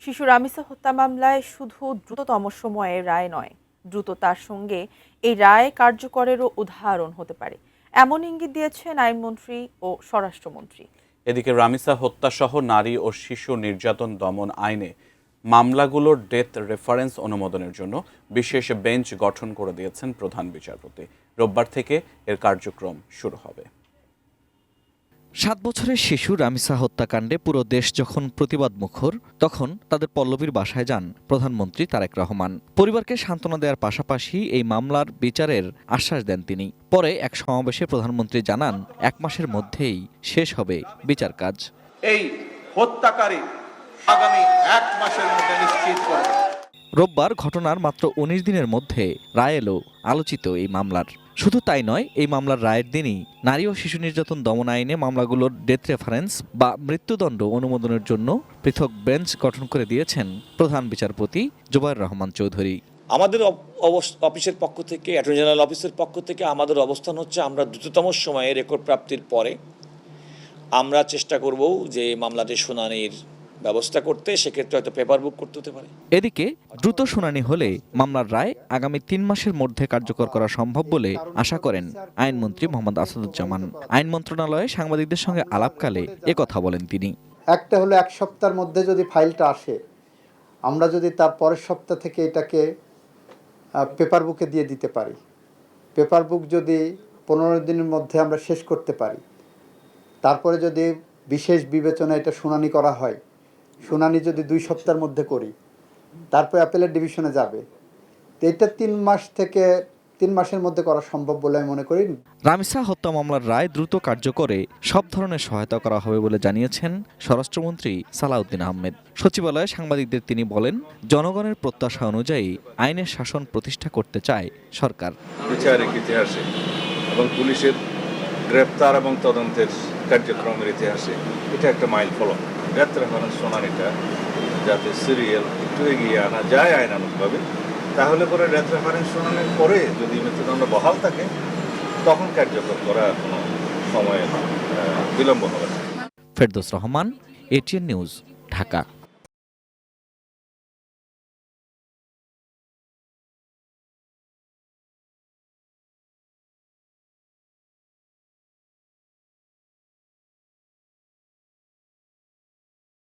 শিশু রামিসা হত্যা মামলায় শুধু দ্রুততম সময়ে রায় নয়, দ্রুততার সঙ্গে এই রায় কার্যকরেরও উদাহরণ হতে পারে, এমন ইঙ্গিত দিয়েছেন আইনমন্ত্রী ও স্বরাষ্ট্রমন্ত্রী। এদিকে রামিসা হত্যাসহ নারী ও শিশু নির্যাতন দমন আইনে মামলাগুলোর ডেথ রেফারেন্স অনুমোদনের জন্য বিশেষ বেঞ্চ গঠন করে দিয়েছেন প্রধান বিচারপতি। রোববার থেকে এর কার্যক্রম শুরু হবে। 7 বছরের শিশু রামিসা হত্যাকাণ্ডে পুরো দেশ যখন প্রতিবাদ মুখর, তখন তাদের পল্লবীর বাসায় যান প্রধানমন্ত্রী তারেক রহমান। পরিবারকে সান্ত্বনা দেওয়ার পাশাপাশি এই মামলার বিচারের আশ্বাস দেন তিনি। পরে এক সমাবেশে প্রধানমন্ত্রী জানান 1 মাসের মধ্যেই শেষ হবে বিচার কাজ। এই হত্যাকারী আগামী 1 মাসের মধ্যে নিশ্চিত করবে। রোববার ঘটনার মাত্র 19 দিনের মধ্যে রায় এলো আলোচিত এই মামলার। শুধু তাই নয়, এই মামলার রায়ের দিনই নারী ও শিশু নির্যাতন দমন আইনে মামলাগুলোর ডেথ রেফারেন্স বা মৃত্যুদণ্ড অনুমোদনের জন্য পৃথক বেঞ্চ গঠন করে দিয়েছেন প্রধান বিচারপতি জুবায়ের রহমান চৌধুরী। আমাদের অফিসের পক্ষ থেকে, অ্যাটর্নি জেনারেল অফিসের পক্ষ থেকে আমাদের অবস্থান হচ্ছে, আমরা দ্রুততম সময়ে রেকর্ড প্রাপ্তির পরে আমরা চেষ্টা করব যে মামলাটির শুনানির ব্যবস্থা করতে। সেক্ষেত্রে হয়তো পেপার বুক করতে হতে পারে। এদিকে দ্রুত শুনানি হলে মামলার রায় আগামী 3 মাসের মধ্যে কার্যকর করা সম্ভব বলে আশা করেন আইনমন্ত্রী মোহাম্মদ আসাদুজ্জামান। আইন মন্ত্রণালয়ে সাংবাদিকদের সঙ্গে আলাপকালে একথা বলেন তিনি। একটা হলো 1 সপ্তাহের মধ্যে যদি ফাইলটা আসে, আমরা যদি তার পরের সপ্তাহ থেকে এটাকে পেপার বুকে দিয়ে দিতে পারি, পেপার বুক যদি 15 দিনের মধ্যে আমরা শেষ করতে পারি, তারপরে যদি বিশেষ বিবেচনা এটা শুনানি করা হয়, শুনানি যদি 2 সপ্তাহের মধ্যে করি, তারপর অ্যাপেলের ডিভিশনে যাবে, তো এটা 3 মাসের মধ্যে করা সম্ভব বলে আমি মনে করি। রামিসা হত্যা মামলার রায় দ্রুত কার্যকরে সব ধরনের সহায়তা করা হবে বলে জানিয়েছেন স্বরাষ্ট্রমন্ত্রী সালাউদ্দিন আহমেদ। সচিবালয়ে সাংবাদিকদের তিনি বলেন, জনগণের প্রত্যাশা অনুযায়ী আইনের শাসন প্রতিষ্ঠা করতে চায় সরকার। বিচারিক ইতিহাসে এবং পুলিশের গ্রেপ্তার এবং তদন্তের কার্যক্রমের ইতিহাসে এটা একটা মাইল ফলক। ডেথ রেফারেন্স শুনানিটা যাতে সিরিয়াল একটু এগিয়ে আনা যায় আইনানুগভাবে, তাহলে পরে ডেথ রেফারেন্স শুনানির পরে যদি মৃত্যুদণ্ড বহাল থাকে, তখন কার্যকর করার কোনো সময় বিলম্ব হবে না। Ferdous Rahman, ATN news, Dhaka.